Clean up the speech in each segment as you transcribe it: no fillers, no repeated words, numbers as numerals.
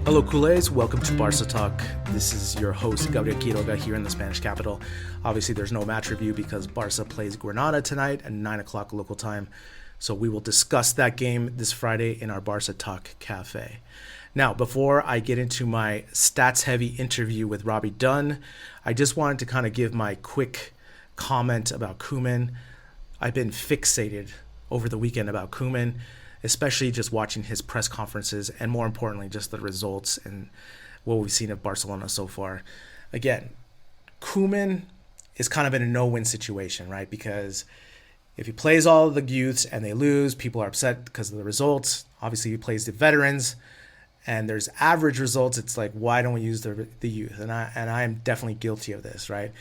Hello, culés. Welcome to Barca Talk. This is your host, Gabriel Quiroga, here in the Spanish capital. Obviously, there's no match review because Barca plays Granada tonight at 9 o'clock local time. So we will discuss that game this Friday in our Barca Talk cafe. Now, before I get into my stats-heavy interview with Robbie Dunn, I just wanted to kind of give my quick comment about Koeman. I've been fixated over the weekend about Koeman, especially just watching his press conferences and, more importantly, just the results and what we've seen of Barcelona so far. Again, Koeman is kind of in a no-win situation, right? Because if he plays all of the youths and they lose, people are upset because of the results. Obviously, he plays the veterans and there's average results. It's like, why don't we use the youth? And I am definitely guilty of this, right?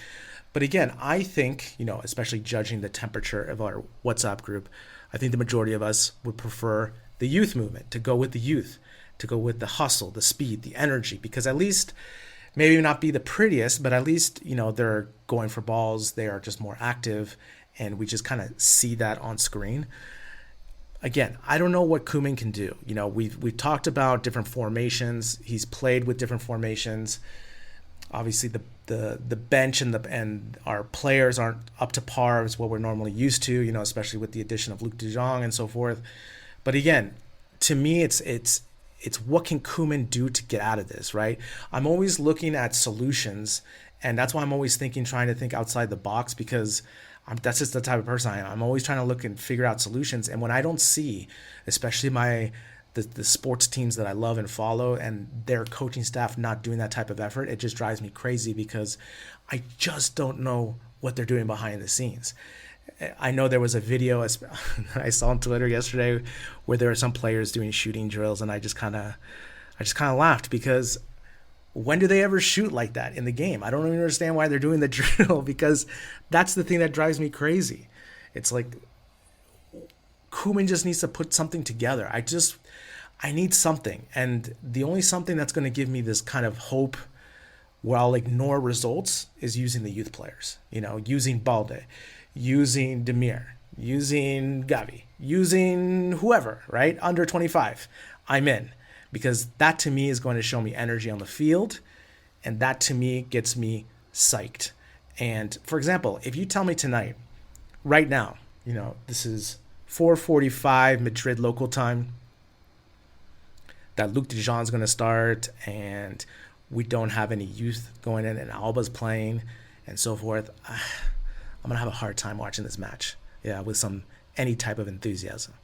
But again, I think, especially judging the temperature of our WhatsApp group, I think the majority of us would prefer the youth movement, to go with the youth, to go with the hustle, the speed, the energy, because at least maybe not be the prettiest, but at least, they're going for balls, they are just more active, and we just kind of see that on screen. Again, I don't know what Koeman can do. We've talked about different formations. He's played with different formations. Obviously, the bench and our players aren't up to par as what we're normally used to, especially with the addition of Luc de Jong and so forth. But again, to me, it's what can Koeman do to get out of this, right? I'm always looking at solutions, and that's why I'm always trying to think outside the box, because that's just the type of person I am. I'm always trying to look and figure out solutions, and when I don't see, especially the sports teams that I love and follow and their coaching staff not doing that type of effort, it just drives me crazy because I just don't know what they're doing behind the scenes. I know there was a video I saw on Twitter yesterday where there were some players doing shooting drills, and I just kind of laughed, because when do they ever shoot like that in the game? I don't even understand why they're doing the drill, because that's the thing that drives me crazy. It's like Koeman just needs to put something together. I need something. And the only something that's going to give me this kind of hope where I'll ignore results is using the youth players. Using Balde, using Demir, using Gavi, using whoever, right? Under 25. I'm in. Because that to me is going to show me energy on the field. And that to me gets me psyched. And for example, if you tell me tonight, right now, this is 4:45 Madrid local time, that Luc de Jong is going to start, and we don't have any youth going in, and Alba's playing, and so forth, I'm going to have a hard time watching this match, with any type of enthusiasm.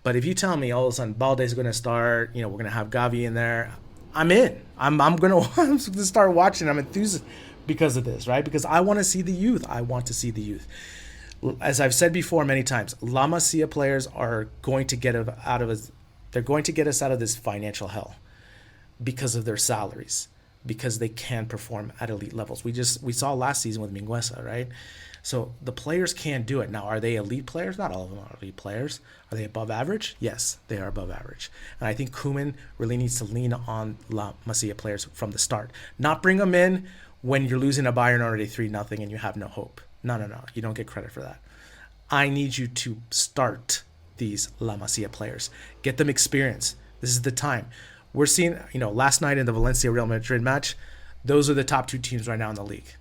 But if you tell me all of a sudden Balde's going to start, we're going to have Gavi in there, I'm in. I'm going to start watching. I'm enthused because of this, right? Because I want to see the youth. I want to see the youth. As I've said before many times, La Masia players are going to get out of us. They're going to get us out of this financial hell because of their salaries, because they can perform at elite levels. We saw last season with Mingueza, right? So the players can do it. Now, are they elite players? Not all of them are elite players. Are they above average? Yes, they are above average. And I think Koeman really needs to lean on La Masia players from the start. Not bring them in when you're losing a Bayern already 3-0 and you have no hope. No. You don't get credit for that. I need you to start these La Masia players. Get them experience. This is the time. We're seeing, last night in the Valencia-Real Madrid match, those are the top two teams right now in the league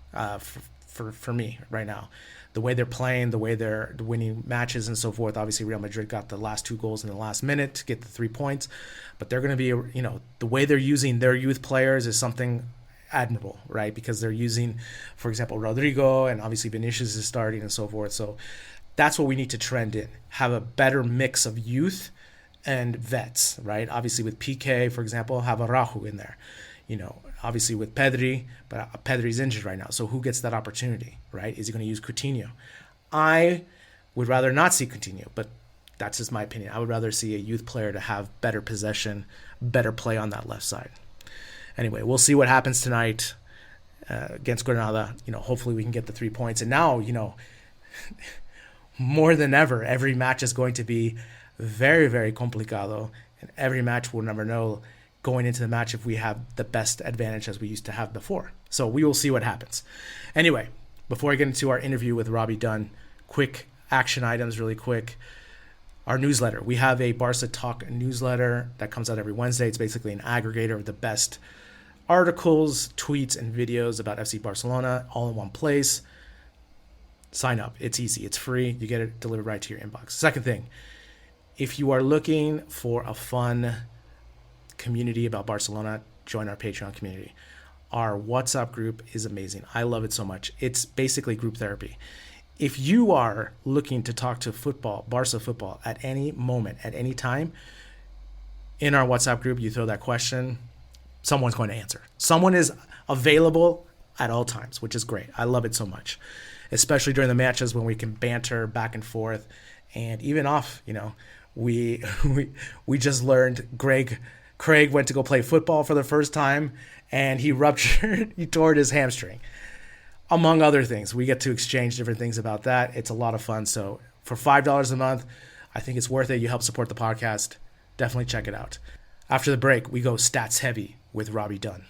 for me right now. The way they're playing, the way they're winning matches and so forth. Obviously, Real Madrid got the last 2 goals in the last minute to get the 3 points. But they're going to be, the way they're using their youth players is something admirable, right? Because they're using, for example, Rodrigo, and obviously Vinicius is starting and so forth. So that's what we need to trend in. Have a better mix of youth and vets, right? Obviously with PK, for example, have Araujo in there. Obviously with Pedri, but Pedri's injured right now. So who gets that opportunity, right? Is he going to use Coutinho? I would rather not see Coutinho, but that's just my opinion. I would rather see a youth player to have better possession, better play on that left side. Anyway, we'll see what happens tonight against Granada. Hopefully we can get the 3 points. And now, more than ever, every match is going to be very, very complicado. And every match we'll never know going into the match if we have the best advantage as we used to have before. So we will see what happens. Anyway, before I get into our interview with Robbie Dunn, quick action items really quick. our newsletter. We have a Barca Talk newsletter that comes out every Wednesday. It's basically an aggregator of the best articles, tweets, and videos about FC Barcelona all in one place. Sign up. It's easy. It's free. You get it delivered right to your inbox. Second thing, if you are looking for a fun community about Barcelona, join our Patreon community. Our WhatsApp group is amazing. I love it so much. It's basically group therapy. If you are looking to talk to football, Barca football, at any moment, at any time, in our WhatsApp group, you throw that question, someone's going to answer. Someone is available at all times, which is great. I love it so much, especially during the matches when we can banter back and forth, and even off. We just learned Craig went to go play football for the first time, and he tore his hamstring, among other things. We get to exchange different things about that. It's a lot of fun. So for $5 a month, I think it's worth it. You help support the podcast. Definitely check it out. After the break, we go stats heavy with Robbie Dunn.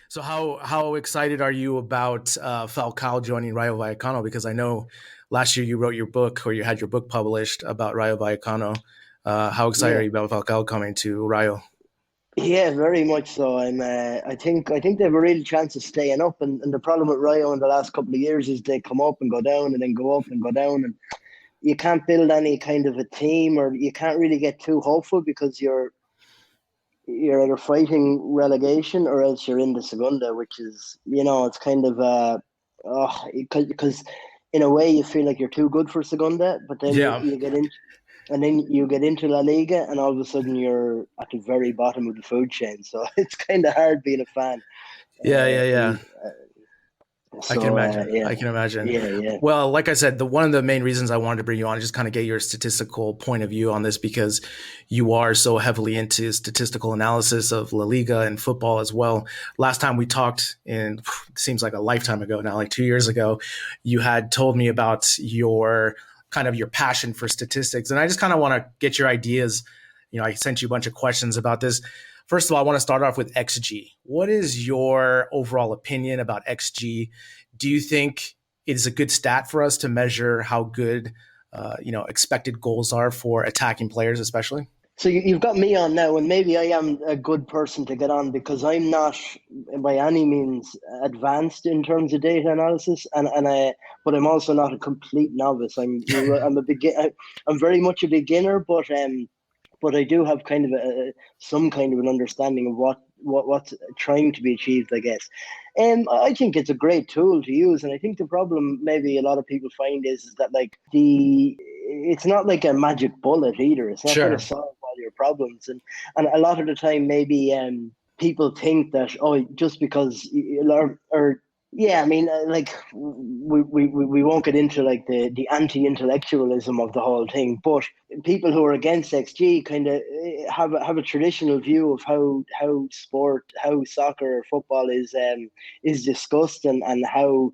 So how excited are you about Falcao joining Rayo Vallecano? Because I know last year you wrote your book, or you had your book published about Rayo Vallecano. How excited are you about Falcao coming to Rayo? Yeah, very much so. I think they have a real chance of staying up. And the problem with Rayo in the last couple of years is they come up and go down, and then go up and go down, and you can't build any kind of a team, or you can't really get too hopeful, because you're either fighting relegation or else you're in the Segunda, which is, it's kind of because in a way you feel like you're too good for Segunda, but then Yeah. you get in. And then you get into La Liga, and all of a sudden you're at the very bottom of the food chain. So it's kind of hard being a fan. Yeah. So, I can imagine. yeah. I can imagine. Yeah. Well, like I said, one of the main reasons I wanted to bring you on is just kind of get your statistical point of view on this, because you are so heavily into statistical analysis of La Liga and football as well. Last time we talked, it seems like a lifetime ago now, like 2 years ago, you had told me about your passion for statistics. And I just kind of want to get your ideas. I sent you a bunch of questions about this. First of all, I want to start off with XG. What is your overall opinion about XG? Do you think it is a good stat for us to measure how good, expected goals are for attacking players, especially? So you've got me on now, and maybe I am a good person to get on, because I'm not by any means advanced in terms of data analysis, but I'm also not a complete novice. I'm very much a beginner, but I do have kind of some kind of an understanding of what's trying to be achieved, I guess. I think it's a great tool to use, and I think the problem maybe a lot of people find is that it's not like a magic bullet either. It's not going to solve all your problems, and a lot of the time maybe people think that, just because or yeah, I mean, like we won't get into like the anti-intellectualism of the whole thing, but people who are against XG kind of have a traditional view of how soccer or football is discussed, and how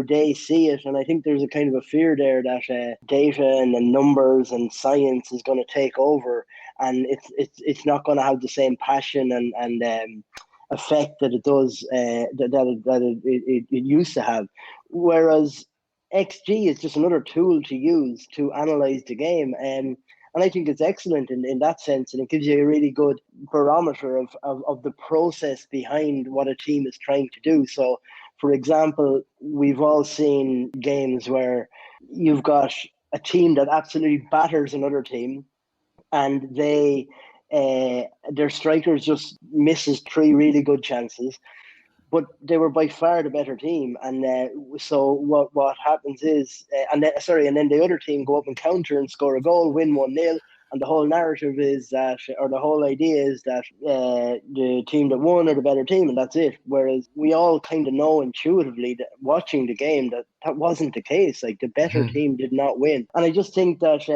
they see it. And I think there's a kind of a fear there that data and the numbers and science is going to take over, and it's not going to have the same passion and effect that it does it used to have. Whereas XG is just another tool to use to analyze the game, and I think it's excellent in that sense, and it gives you a really good barometer of the process behind what a team is trying to do. So, for example, we've all seen games where you've got a team that absolutely batters another team, and their strikers just misses 3 really good chances, but they were by far the better team. And so what happens is, and then the other team go up and counter and score a goal, win 1-0. And the whole narrative is that, or the whole idea is that the team that won are the better team, and that's it. Whereas we all kind of know intuitively that watching the game that wasn't the case. Like, the better team did not win. And I just think that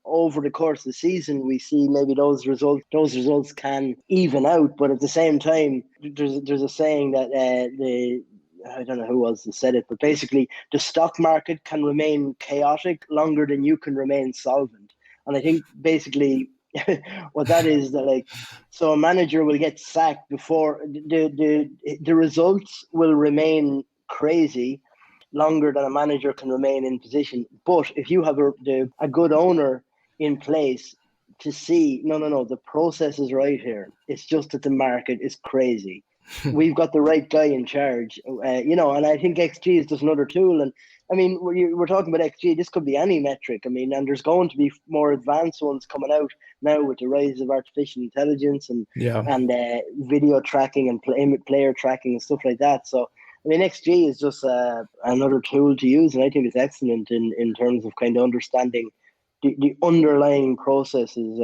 over the course of the season, we see maybe those results can even out. But at the same time, there's a saying that I don't know who else said it, but basically the stock market can remain chaotic longer than you can remain solvent. And I think basically what that is, that so a manager will get sacked before the results will remain crazy, longer than a manager can remain in position. But if you have a good owner in place to see, no, the process is right here. It's just that the market is crazy. We've got the right guy in charge, and I think XG is just another tool. And I mean, we're talking about XG. This could be any metric. I mean, and there's going to be more advanced ones coming out now with the rise of artificial intelligence and Yeah. video tracking and player tracking and stuff like that. So, I mean, XG is just another tool to use, and I think it's excellent in terms of kind of understanding the underlying processes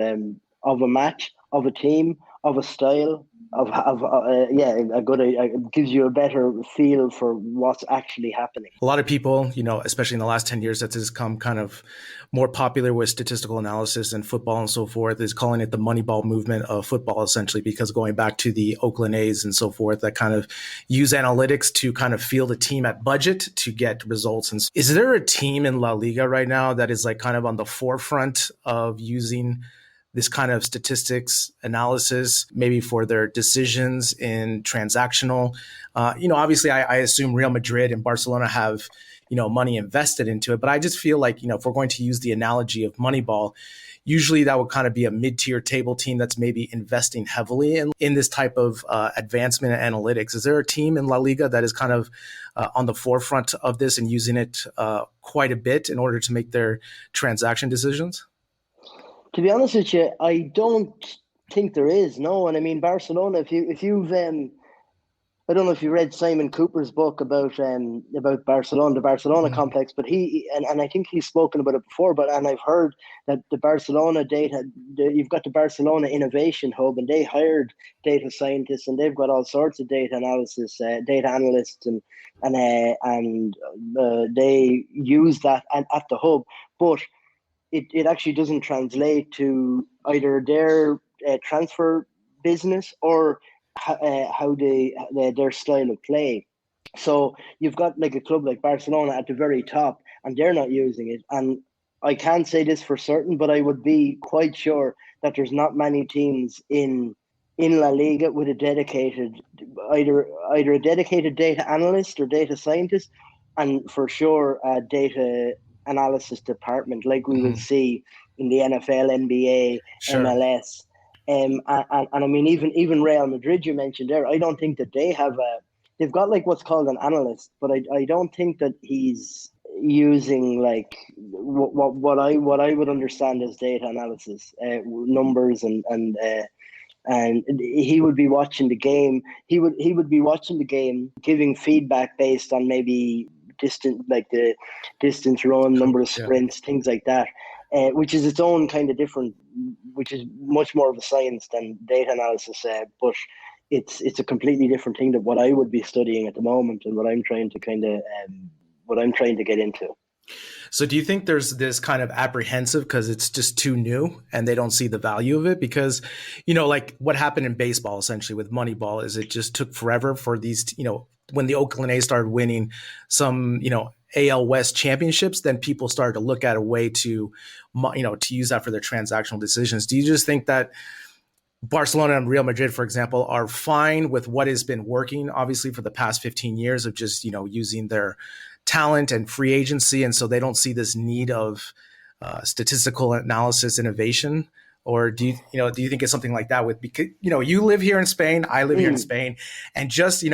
of a match, of a team, of a style, it gives you a better feel for what's actually happening. A lot of people, especially in the last 10 years, that has come kind of more popular with statistical analysis and football and so forth, is calling it the Moneyball movement of football, essentially, because going back to the Oakland A's and so forth, that kind of use analytics to kind of field a team at budget to get results. And is there a team in La Liga right now that is like kind of on the forefront of using this kind of statistics analysis, maybe for their decisions in transactional? Obviously I assume Real Madrid and Barcelona have, money invested into it, but I just feel like, if we're going to use the analogy of Moneyball, usually that would kind of be a mid-tier table team that's maybe investing heavily in this type of advancement in analytics. Is there a team in La Liga that is kind of on the forefront of this and using it quite a bit in order to make their transaction decisions? To be honest with you, I don't think there is. No, and I mean Barcelona. If you've I don't know if you read Simon Cooper's book about Barcelona, the Barcelona complex, but and I think he's spoken about it before. And I've heard that the Barcelona you've got the Barcelona Innovation Hub, and they hired data scientists, and they've got all sorts of data analysis, data analysts, and they use that at the hub, but it actually doesn't translate to either their transfer business or how their style of play. So you've got like a club like Barcelona at the very top, and they're not using it. And I can't say this for certain, but I would be quite sure that there's not many teams in La Liga with a dedicated either a dedicated data analyst or data scientist, and for sure a data analysis department like we will see in the NFL, NBA, Sure. MLS. And I mean, even Real Madrid, you mentioned there, I don't think that they've got like what's called an analyst, but I don't think that he's using like what I would understand as data analysis, numbers and he would be watching the game. He would be watching the game, giving feedback based on maybe the distance run, number of sprints, things like that. Which is its own kind of different, which is much more of a science than data analysis. But it's a completely different thing than what I would be studying at the moment and what I'm trying to get into. So do you think there's this kind of apprehensive because it's just too new and they don't see the value of it? Because, like what happened in baseball essentially with Moneyball is it just took forever for these, when the Oakland A's started winning some, AL West championships, then people started to look at a way to, to use that for their transactional decisions. Do you just think that Barcelona and Real Madrid, for example, are fine with what has been working, obviously, for the past 15 years of just, using their talent and free agency, and so they don't see this need of statistical analysis innovation? Or do you think it's something like that with, because, you live here in Spain, I live here in Spain, and just,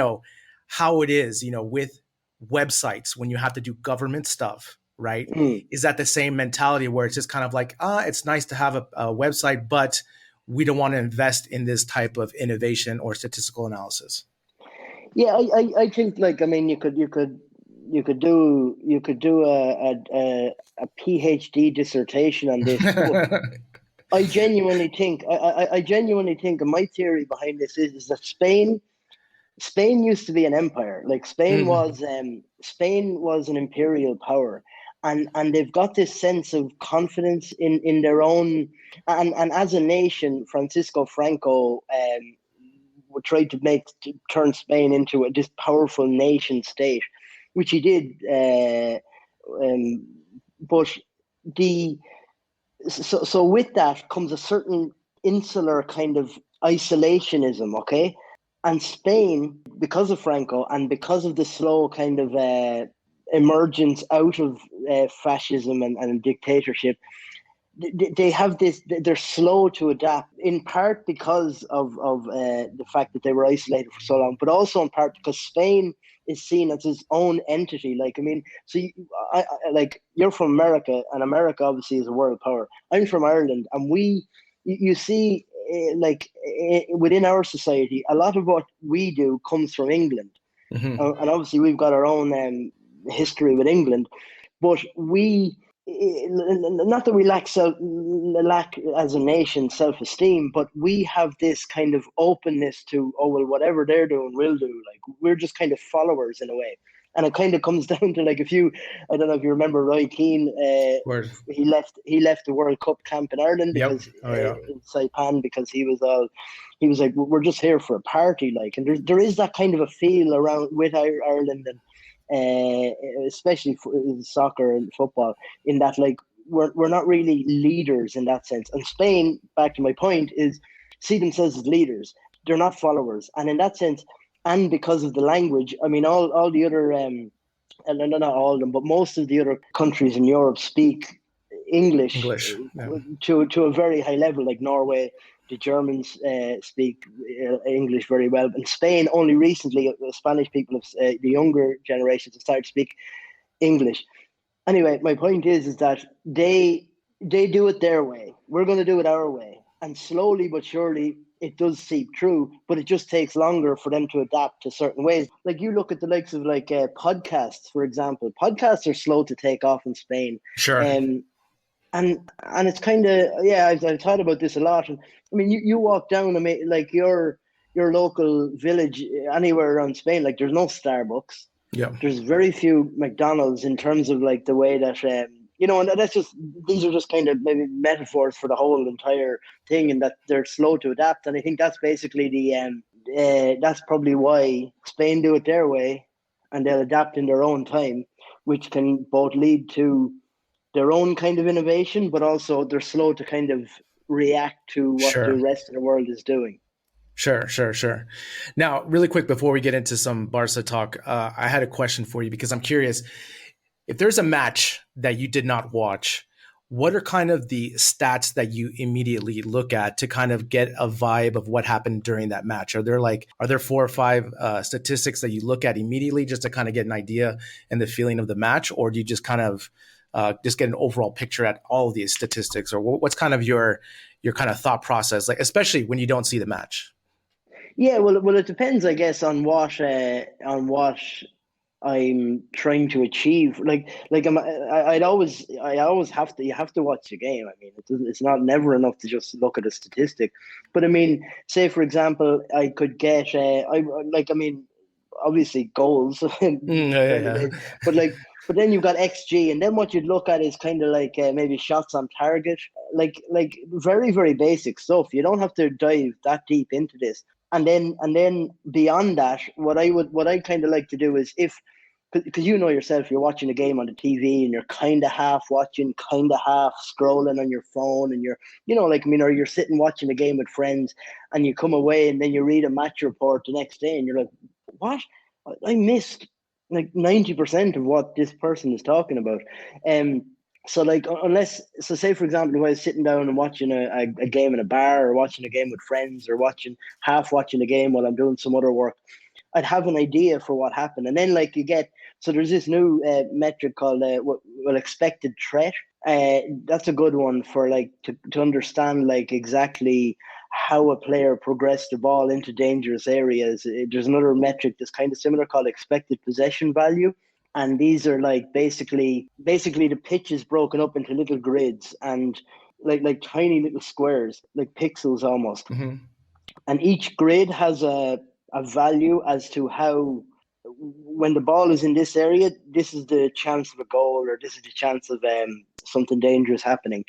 how it is, with websites when you have to do government stuff, right? Is that the same mentality where it's just kind of like, it's nice to have a website, but we don't want to invest in this type of innovation or statistical analysis? Yeah, I think like, I mean, you could do a PhD dissertation on this. I genuinely think, and my theory behind this is that Spain used to be an empire. Like Spain was an imperial power, and they've got this sense of confidence in their own. And as a nation, Francisco Franco tried to turn Spain into this powerful nation state, which he did. But so with that comes a certain insular kind of isolationism. Okay. And Spain, because of Franco and because of the slow kind of emergence out of fascism and dictatorship, they have this. They're slow to adapt, in part because of the fact that they were isolated for so long, but also in part because Spain is seen as its own entity. Like, I mean, so like, you're from America, and America obviously is a world power. I'm from Ireland, and you see, within our society, a lot of what we do comes from England, and obviously we've got our own history with England, but we. Not that we lack as a nation self-esteem, but we have this kind of openness to, oh well, whatever they're doing, we'll do. Like, we're just kind of followers in a way, and it kind of comes down to, like, I don't know if you remember Roy Keane. Word. He left the World Cup camp in Ireland Yep. because Oh yeah. in Saipan, because he was like, we're just here for a party, like, and there is that kind of a feel around with Ireland, and especially soccer and football, in that, like, we're not really leaders in that sense. And Spain, back to my point, is see themselves as leaders. They're not followers, and in that sense, and because of the language, I mean, all the other and not all of them, but most of the other countries in Europe speak English Yeah. to a very high level. Like Norway, the Germans speak English very well. In Spain, only recently, the Spanish people, the younger generations, have started to speak English. Anyway, my point is that they do it their way. We're going to do it our way, and slowly but surely it does seep through. But it just takes longer for them to adapt to certain ways. Like, you look at the likes of, like, podcasts, for example. Podcasts are slow to take off in Spain. Sure. And it's kind of, yeah, I've thought about this a lot. And I mean, you walk down, I mean, like, your local village anywhere around Spain, like, there's no Starbucks. Yeah. There's very few McDonald's, in terms of, like, the way that and that's just, these are just kind of maybe metaphors for the whole entire thing, and that they're slow to adapt. And I think that's basically that's probably why Spain do it their way, and they'll adapt in their own time, which can both lead to their own kind of innovation, but also they're slow to kind of react to what the rest of the world is doing. Sure. Now, really quick, before we get into some Barca talk, I had a question for you, because I'm curious, if there's a match that you did not watch, what are kind of the stats that you immediately look at to kind of get a vibe of what happened during that match? Are there 4 or 5 statistics that you look at immediately just to kind of get an idea and the feeling of the match? Or do you just kind of just get an overall picture at all of these statistics? Or what's kind of your kind of thought process, like, especially when you don't see the match? Yeah, well, it depends, I guess, on what I'm trying to achieve. I always have to. You have to watch the game. I mean, it's not never enough to just look at a statistic. But I mean, say for example, I could get. Obviously goals. Yeah. But then you've got XG, and then what you'd look at is kind of like maybe shots on target, like very, very basic stuff. You don't have to dive that deep into this. And then beyond that, what I kind of like to do is, because you know yourself, you're watching a game on the TV and you're kind of half watching, kind of half scrolling on your phone, and or you're sitting watching a game with friends, and you come away and then you read a match report the next day and you're like, what? I missed like 90% of what this person is talking about. So say for example, if I was sitting down and watching a game in a bar, or watching a game with friends, or half watching a game while I'm doing some other work, I'd have an idea for what happened. And then so there's this new metric called expected threat. That's a good one for to understand exactly how a player progressed the ball into dangerous areas. There's another metric that's kind of similar called expected possession value. And these are basically the pitch is broken up into little grids and like tiny little squares, like pixels almost. Mm-hmm. And each grid has a value as to how, when the ball is in this area, this is the chance of a goal, or this is the chance of something dangerous happening.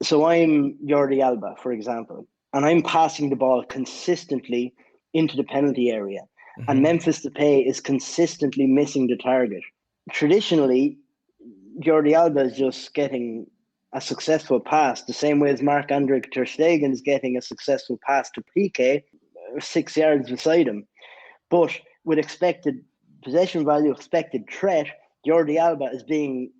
So I'm Jordi Alba, for example, and I'm passing the ball consistently into the penalty area. Mm-hmm. And Memphis Depay is consistently missing the target. Traditionally, Jordi Alba is just getting a successful pass, the same way as Marc-Andre ter Stegen is getting a successful pass to Piqué 6 yards beside him. But with expected possession value, expected threat, Jordi Alba is being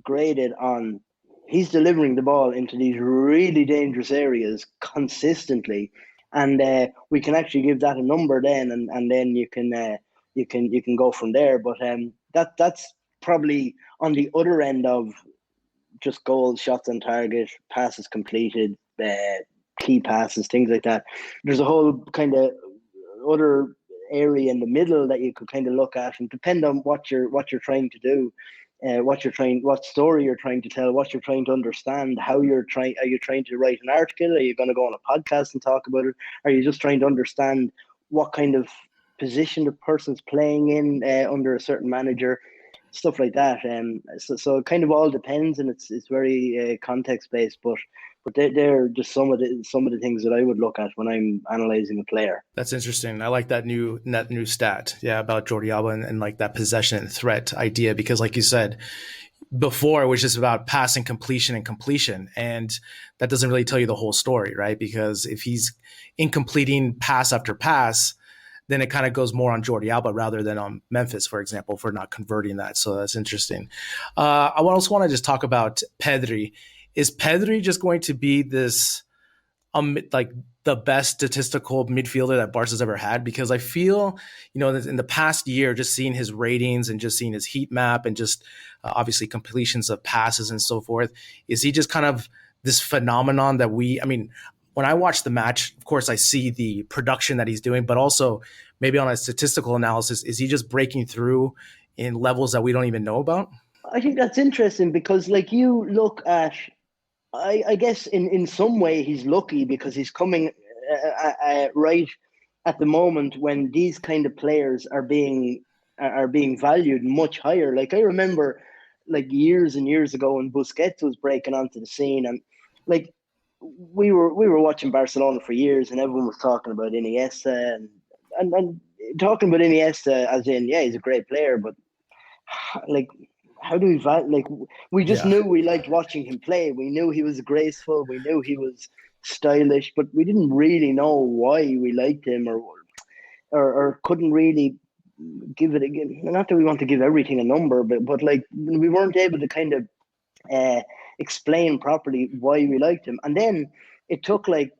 graded on he's delivering the ball into these really dangerous areas consistently, and we can actually give that a number then, and then you can go from there. But that's probably on the other end of just goals, shots on target, passes completed, key passes, things like that. There's a whole kind of other area in the middle that you could kind of look at, and depend on what you're trying to do, what story you're trying to tell, what you're trying to understand, how are you trying to write an article? Are you going to go on a podcast and talk about it? Are you just trying to understand what kind of position the person's playing in under a certain manager? Stuff like that. So it kind of all depends, and it's very context based. But they're just some of the things that I would look at when I'm analyzing a player. That's interesting. I like that new stat, yeah, about Jordi Alba and like that possession and threat idea, because like you said before, it was just about passing, completion, and that doesn't really tell you the whole story, right? Because if he's incompleting pass after pass, then it kind of goes more on Jordi Alba rather than on Memphis, for example, for not converting that. So that's interesting. I also want to just talk about Pedri. Is Pedri just going to be this like the best statistical midfielder that Barca's ever had? Because I feel, in the past year, just seeing his ratings and just seeing his heat map and just obviously completions of passes and so forth, is he just kind of this phenomenon that when I watch the match, of course, I see the production that he's doing, but also maybe on a statistical analysis, is he just breaking through in levels that we don't even know about? I think that's interesting because, like, you look at, I guess in some way he's lucky because he's coming right at the moment when these kind of players are being valued much higher. Like, I remember, like, years and years ago when Busquets was breaking onto the scene, and like we were watching Barcelona for years, and everyone was talking about Iniesta and talking about Iniesta as in, yeah, he's a great player, but like, how do we like, we just Yeah. knew we liked watching him play. We knew he was graceful, we knew he was stylish, but we didn't really know why we liked him, or couldn't really give it again. Not that we want to give everything a number, but like, we weren't able to kind of uh, explain properly why we liked him. And then it took like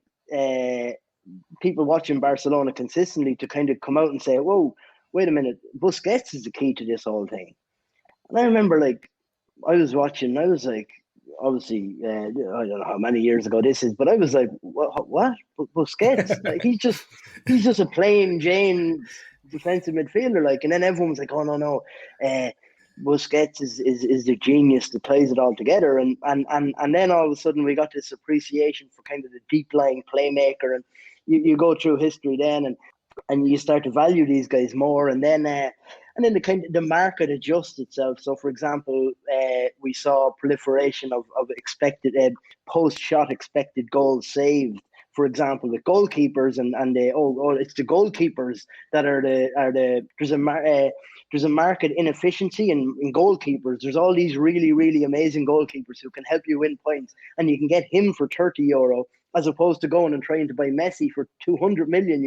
people watching Barcelona consistently to kind of come out and say, "Whoa, wait a minute, Busquets is the key to this whole thing." And I remember, like, I was watching, I was like, obviously, I don't know how many years ago this is, but I was like, what? Busquets? Like, he's just a plain Jane defensive midfielder, like. And then everyone was like, oh, no. Busquets is the genius that plays it all together, and then all of a sudden we got this appreciation for kind of the deep lying playmaker, and you go through history then, and you start to value these guys more, and then the market adjusts itself. So, for example, we saw proliferation of expected post shot expected goals saved. For example, with goalkeepers, and it's the goalkeepers that are the there's a market inefficiency in goalkeepers. There's all these really, really amazing goalkeepers who can help you win points, and you can get him for €30 as opposed to going and trying to buy Messi for €200 million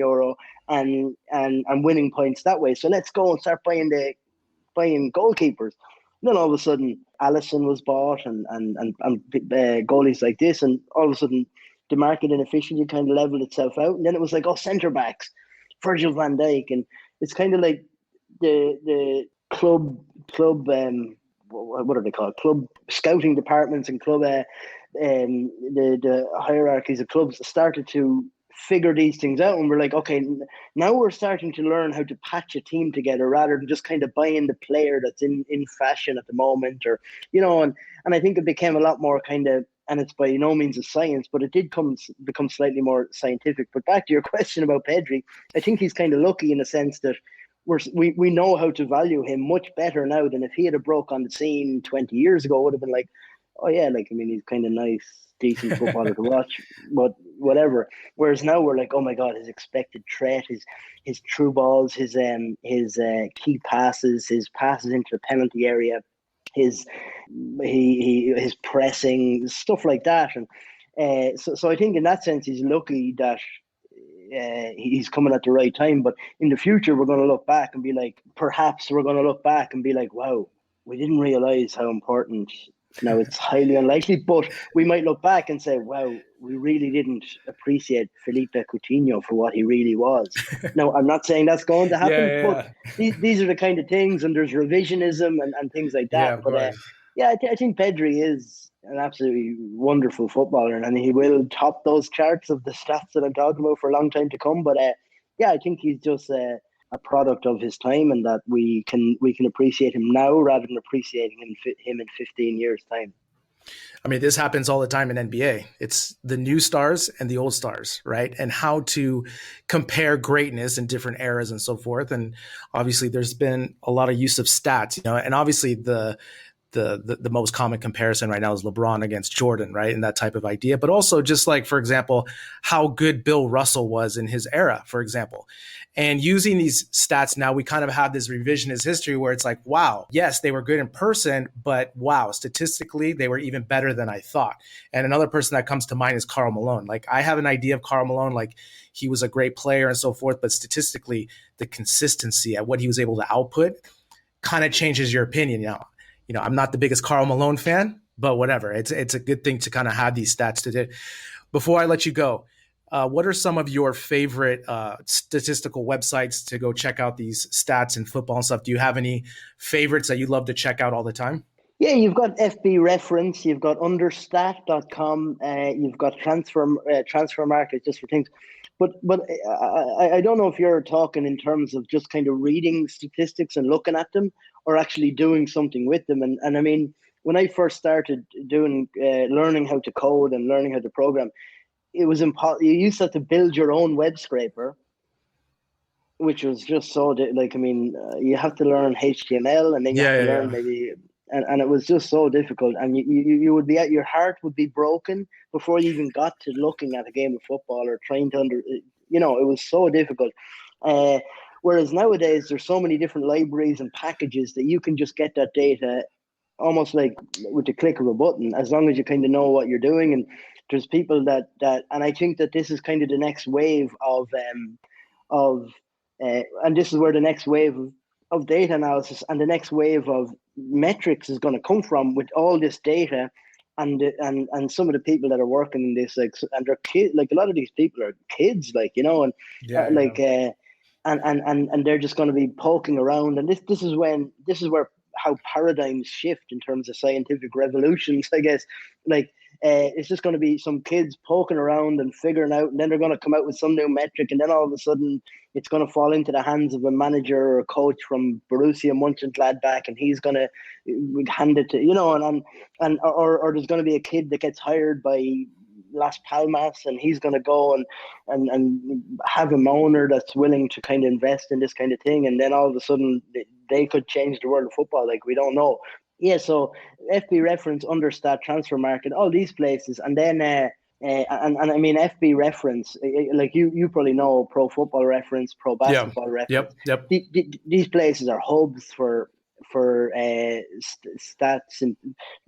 and winning points that way. So let's go and start buying goalkeepers. And then all of a sudden, Allison was bought, and goalies like this, and all of a sudden, the market inefficiency kind of leveled itself out. And then it was like, oh, centre backs, Virgil van Dijk, and it's kind of like the club what are they called? Club scouting departments and club the hierarchies of clubs started to figure these things out, and we're like, okay, now we're starting to learn how to patch a team together rather than just kind of buying the player that's in fashion at the moment, or and I think it became a lot more kind of, and it's by no means a science, but it did become slightly more scientific. But back to your question about Pedri, I think he's kind of lucky in a sense that we know how to value him much better now than if he had broke on the scene 20 years ago. It would have been like, oh yeah, like, I mean, he's kind of nice, decent footballer to watch, but whatever. Whereas now we're like, oh my god, his expected threat, his through balls, his key passes, his passes into the penalty area, his his pressing, stuff like that. And so I think in that sense he's lucky that he's coming at the right time. But in the future, we're going to look back and be like, perhaps we're going to look back and be like, wow, we didn't realize how important. Now it's highly unlikely, but we might look back and say, wow, we really didn't appreciate Felipe Coutinho for what he really was. Now, I'm not saying that's going to Yeah, happen, but yeah, these are the kind of things, and there's revisionism and things like yeah, that. of But course. yeah, I think Pedri is an absolutely wonderful footballer, and he will top those charts of the stats that I'm talking about for a long time to come. But yeah, I think he's just a product of his time, and that we can appreciate him now rather than appreciating him in 15 years' time. I mean, this happens all the time in NBA. It's the new stars and the old stars, right? And how to compare greatness in different eras and so forth. And obviously, there's been a lot of use of stats, and obviously the most common comparison right now is LeBron against Jordan, right? And that type of idea. But also just like, for example, how good Bill Russell was in his era, for example. And using these stats now, we kind of have this revisionist history where it's like, wow, yes, they were good in person, but wow, statistically, they were even better than I thought. And another person that comes to mind is Karl Malone. Like, I have an idea of Karl Malone, like he was a great player and so forth, but statistically, the consistency at what he was able to output kind of changes your opinion. I'm not the biggest Karl Malone fan, but whatever. It's a good thing to kind of have these stats to do. Before I let you go, what are some of your favorite statistical websites to go check out these stats in football and stuff? Do you have any favorites that you love to check out all the time? Yeah, you've got FB reference, you've got understat.com, you've got transfer market just for things. But I don't know if you're talking in terms of just kind of reading statistics and looking at them, or actually doing something with them. And I mean, when I first started doing learning how to code and learning how to program, it was impossible. You used to have to build your own web scraper, which was just so like, I mean, you have to learn HTML, and then you have Yeah, to yeah, learn yeah. maybe, and it was just so difficult, and you would be at your heart would be broken before you even got to looking at a game of football or trying to it was so difficult. uh Whereas nowadays there's so many different libraries and packages that you can just get that data almost like with the click of a button, as long as you kind of know what you're doing. And there's people that and I think that this is kind of the next wave of and this is where the next wave of data analysis and the next wave of metrics is going to come from, with all this data. And some of the people that are working in this, like, and they're kids, like a lot of these people are kids, like, and Yeah, yeah. like and they're just going to be poking around. And this is where how paradigms shift in terms of scientific revolutions, I guess. Like, it's just going to be some kids poking around and figuring out, and then they're going to come out with some new metric, and then all of a sudden it's going to fall into the hands of a manager or a coach from Borussia Mönchengladbach, and he's going to hand it to, or there's going to be a kid that gets hired by Las Palmas, and he's going to go and have an owner that's willing to kind of invest in this kind of thing, and then all of a sudden they could change the world of football. Like, we don't know. Yeah, so FB reference, understat, transfer market, all these places, and then and I mean FB reference, like you probably know Pro Football Reference, Pro Yeah. Basketball Reference. Yep. Yep. These places are hubs for stats and,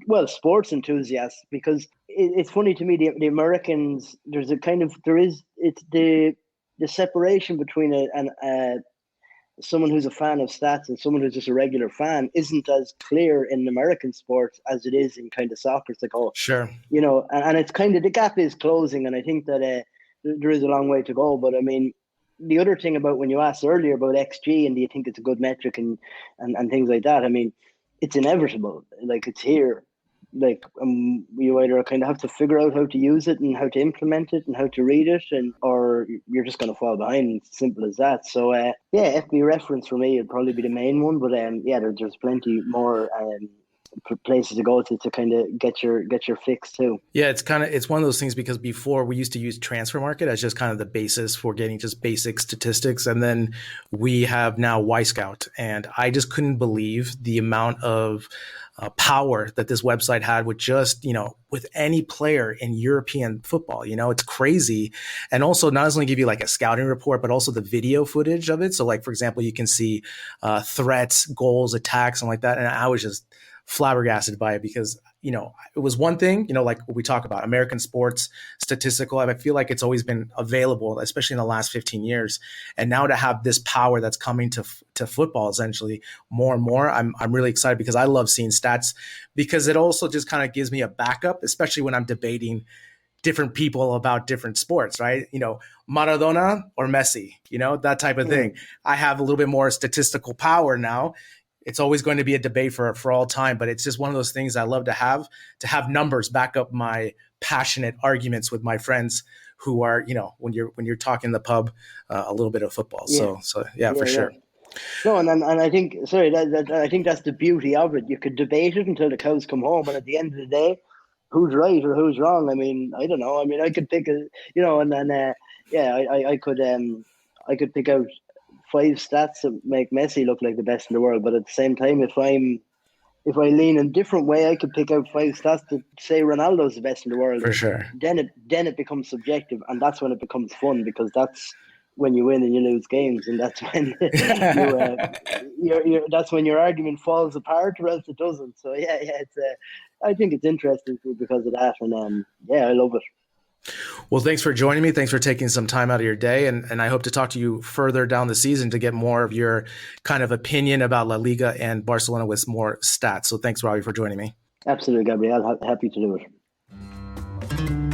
well, sports enthusiasts, because it's funny to me, the Americans, there's a kind of there is it's the separation between someone who's a fan of stats and someone who's just a regular fan isn't as clear in American sports as it is in kind of soccer. It's like, oh, Sure. and it's kind of, the gap is closing, and I think that there is a long way to go. But I mean, the other thing about, when you asked earlier about XG and do you think it's a good metric, and things like that, I mean, it's inevitable. Like, it's here. Like, you either kind of have to figure out how to use it and how to implement it and how to read it, or you're just going to fall behind. It's simple as that. So yeah, FB reference for me would probably be the main one. But yeah, there's plenty more places to go to kind of get your fix too. Yeah, it's one of those things, because before we used to use transfer market as just kind of the basis for getting just basic statistics, and then we have now Y Scout, and I just couldn't believe the amount of power that this website had with just with any player in European football. It's crazy. And also, not only give you like a scouting report, but also the video footage of it. So, like, for example, you can see threats, goals, attacks, and like that. And I was just flabbergasted by it because, it was one thing, like what we talk about American sports, statistical. I feel like it's always been available, especially in the last 15 years. And now to have this power that's coming to football, essentially more and more, I'm really excited because I love seeing stats because it also just kind of gives me a backup, especially when I'm debating different people about different sports, right? Maradona or Messi, that type of thing. I have a little bit more statistical power now. It's always going to be a debate for all time, but it's just one of those things I love to have numbers back up my passionate arguments with my friends who are, when you're talking in the pub, a little bit of football. Yeah. So yeah, for sure. No, and I think I think that's the beauty of it. You could debate it until the cows come home, and at the end of the day, who's right or who's wrong? I mean, I don't know. I mean, I could pick and then I could pick out 5 stats that make Messi look like the best in the world. But at the same time, if I lean in a different way, I could pick out 5 stats that say Ronaldo's the best in the world. For sure. Then it becomes subjective, and that's when it becomes fun because that's when you win and you lose games, and that's when that's when your argument falls apart, or else it doesn't. So it's I think it's interesting because of that, and I love it. Well, thanks for joining me. Thanks for taking some time out of your day. And I hope to talk to you further down the season to get more of your kind of opinion about La Liga and Barcelona with more stats. So thanks, Robbie, for joining me. Absolutely, Gabriel. Happy to do it.